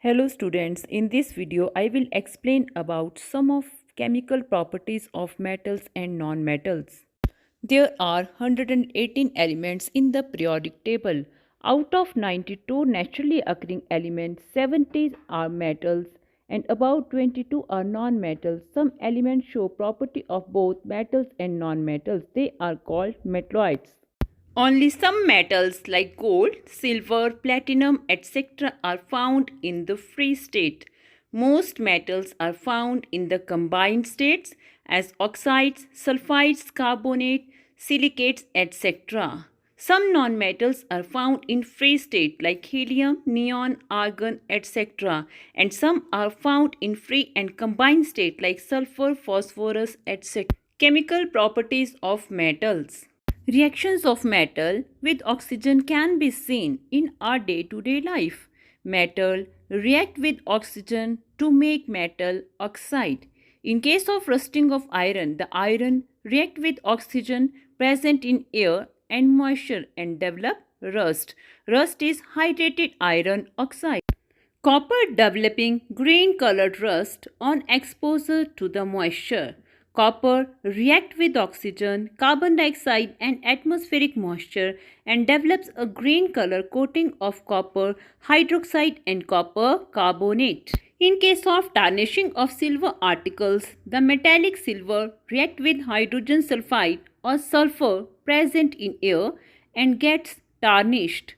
Hello students, in this video I will explain about some of chemical properties of metals and non-metals. There are 118 elements in the periodic table. Out of 92 naturally occurring elements, 70 are metals and about 22 are non-metals. Some elements show property of both metals and non-metals. They are called metalloids. Only some metals like gold, silver, platinum, etc. are found in the free state. Most metals are found in the combined states as oxides, sulfides, carbonate, silicates, etc. Some nonmetals are found in free state like helium, neon, argon, etc. And some are found in free and combined state like sulfur, phosphorus, etc. Chemical properties of metals. Reactions of metal with oxygen can be seen in our day-to-day life. Metal react with oxygen to make metal oxide. In case of rusting of iron, the iron react with oxygen present in air and moisture and develop rust. Rust is hydrated iron oxide. Copper developing green colored rust on exposure to the moisture. Copper react with oxygen, carbon dioxide and atmospheric moisture and develops a green color coating of copper hydroxide and copper carbonate. In case of tarnishing of silver articles, the metallic silver react with hydrogen sulfide or sulfur present in air and gets tarnished.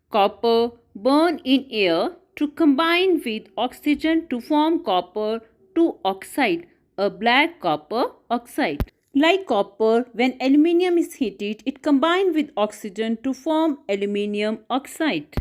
Copper burn in air to combine with oxygen to form copper 2 oxide, a black copper oxide. Like copper, when aluminium is heated, it combines with oxygen to form aluminium oxide.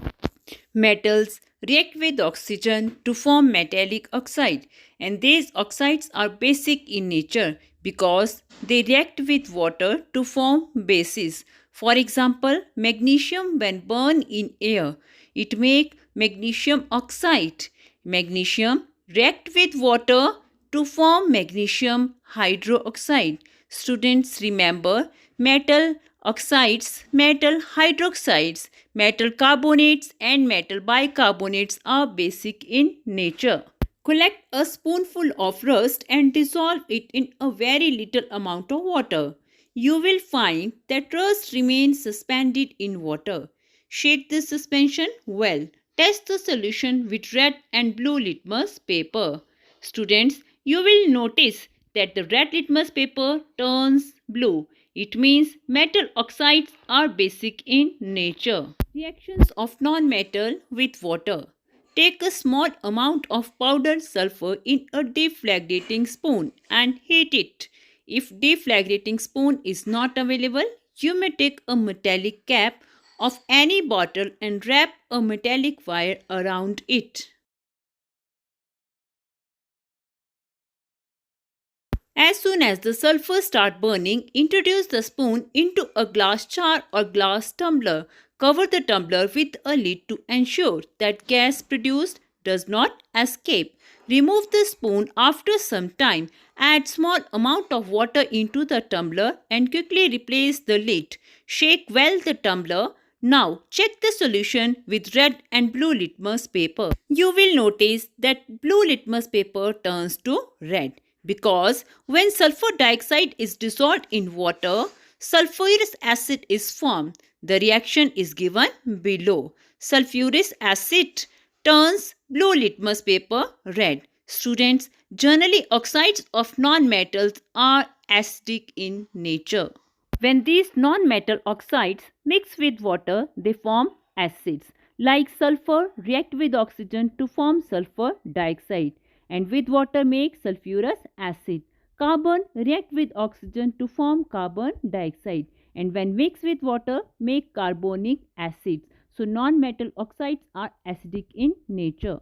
Metals react with oxygen to form metallic oxide, and these oxides are basic in nature because they react with water to form bases. For example, magnesium when burned in air, it make magnesium oxide. Magnesium react with water to form magnesium hydroxide. Students remember metal oxides, metal hydroxides, metal carbonates and metal bicarbonates are basic in nature. Collect a spoonful of rust and dissolve it in a very little amount of water. You will find that rust remains suspended in water. Shake the suspension well. Test the solution with red and blue litmus paper. Students, you will notice that the red litmus paper turns blue. It means metal oxides are basic in nature. Reactions of non-metal with water. Take a small amount of powdered sulfur in a deflagrating spoon and heat it. If deflagrating spoon is not available, you may take a metallic cap of any bottle and wrap a metallic wire around it. As soon as the sulfur starts burning, introduce the spoon into a glass jar or glass tumbler. Cover the tumbler with a lid to ensure that gas produced does not escape. Remove the spoon after some time. Add small amount of water into the tumbler and quickly replace the lid. Shake well the tumbler. Now check the solution with red and blue litmus paper. You will notice that blue litmus paper turns to red because when sulfur dioxide is dissolved in water, sulfurous acid is formed. The reaction is given below. Sulfurous acid turns blue litmus paper red. Students, generally oxides of non-metals are acidic in nature. When these non-metal oxides mix with water, they form acids. Like sulfur react with oxygen to form sulfur dioxide and with water make sulfurous acid. Carbon react with oxygen to form carbon dioxide and when mixed with water make carbonic acid. So non-metal oxides are acidic in nature.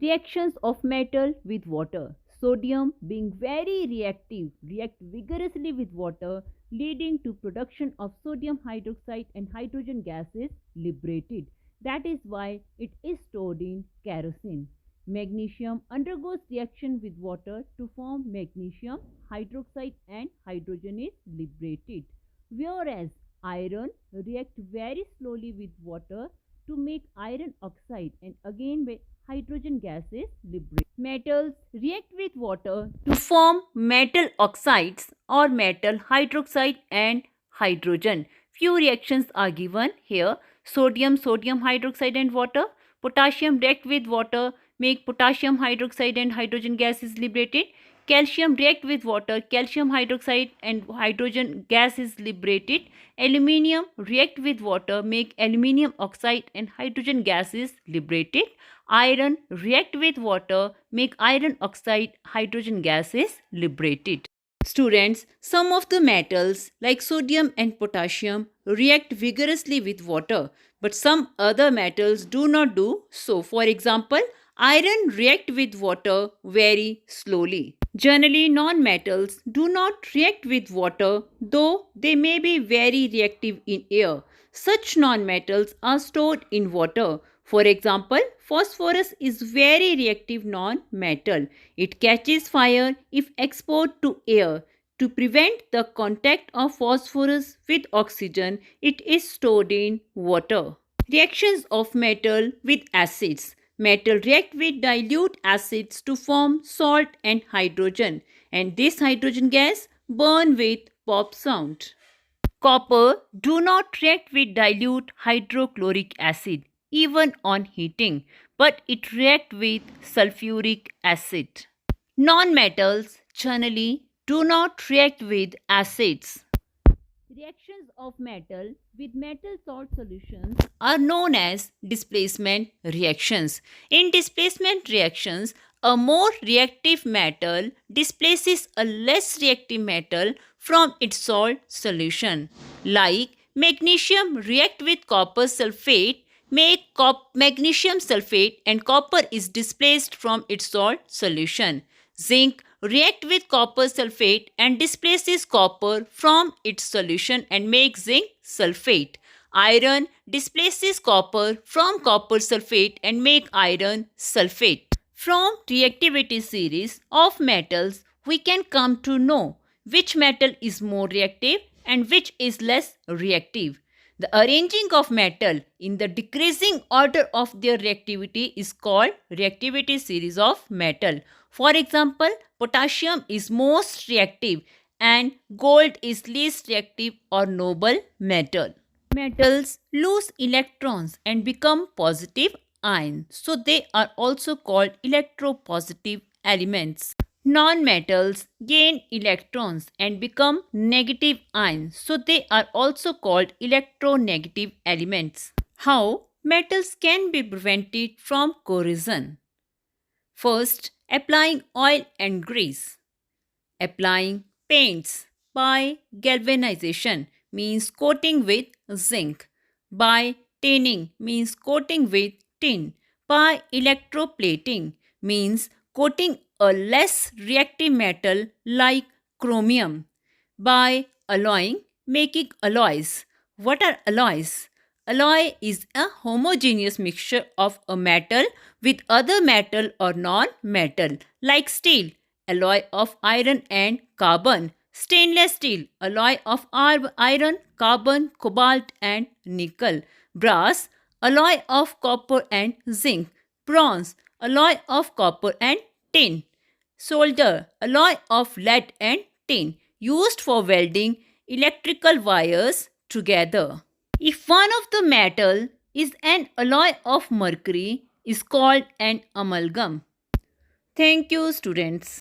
Reactions of metal with water. Sodium being very reactive react vigorously with water leading to production of sodium hydroxide and hydrogen gas is liberated. That is why it is stored in kerosene. Magnesium undergoes reaction with water to form magnesium hydroxide and hydrogen is liberated. Whereas iron reacts very slowly with water to make iron oxide and again hydrogen gas is liberated. Metals react with water to form metal oxides or metal hydroxide and hydrogen. Few reactions are given here. Sodium hydroxide and water. Potassium react with water, make potassium hydroxide and hydrogen gas is liberated. Calcium react with water, calcium hydroxide and hydrogen gas is liberated. Aluminium react with water, make aluminium oxide and hydrogen gas is liberated. Iron react with water, make iron oxide, hydrogen gas is liberated. Students, some of the metals like sodium and potassium react vigorously with water, but some other metals do not do so. For example, iron react with water very slowly. Generally, non-metals do not react with water, though they may be very reactive in air. Such non-metals are stored in water. For example, phosphorus is very reactive non-metal. It catches fire if exposed to air. To prevent the contact of phosphorus with oxygen, it is stored in water. Reactions of metal with acids. Metal react with dilute acids to form salt and hydrogen, and this hydrogen gas burn with pop sound. Copper do not react with dilute hydrochloric acid even on heating, but it react with sulfuric acid. Non-metals generally do not react with acids. Reactions of metal with metal salt solutions are known as displacement reactions. In displacement reactions, a more reactive metal displaces a less reactive metal from its salt solution. Like magnesium react with copper sulfate, make magnesium sulfate and copper is displaced from its salt solution. Zinc react with copper sulfate and displaces copper from its solution and makes zinc sulfate. Iron displaces copper from copper sulfate and make iron sulfate. From reactivity series of metals, we can come to know which metal is more reactive and which is less reactive. The arranging of metal in the decreasing order of their reactivity is called reactivity series of metal. For example, potassium is most reactive and gold is least reactive or noble metal. Metals lose electrons and become positive ions, so they are also called electropositive elements. Non-metals gain electrons and become negative ions, so they are also called electronegative elements. How metals can be prevented from corrosion? First, applying oil and grease. Applying paints by galvanization means coating with zinc. By tinning means coating with tin. By electroplating means coating a less reactive metal like chromium. By alloying, making alloys. What are alloys? Alloy is a homogeneous mixture of a metal with other metal or non-metal like steel, alloy of iron and carbon. Stainless steel, alloy of iron, carbon, cobalt and nickel. Brass, alloy of copper and zinc. Bronze, alloy of copper and tin. Solder, alloy of lead and tin, used for welding electrical wires together. If one of the metal is an alloy of mercury, is called an amalgam. Thank you, students.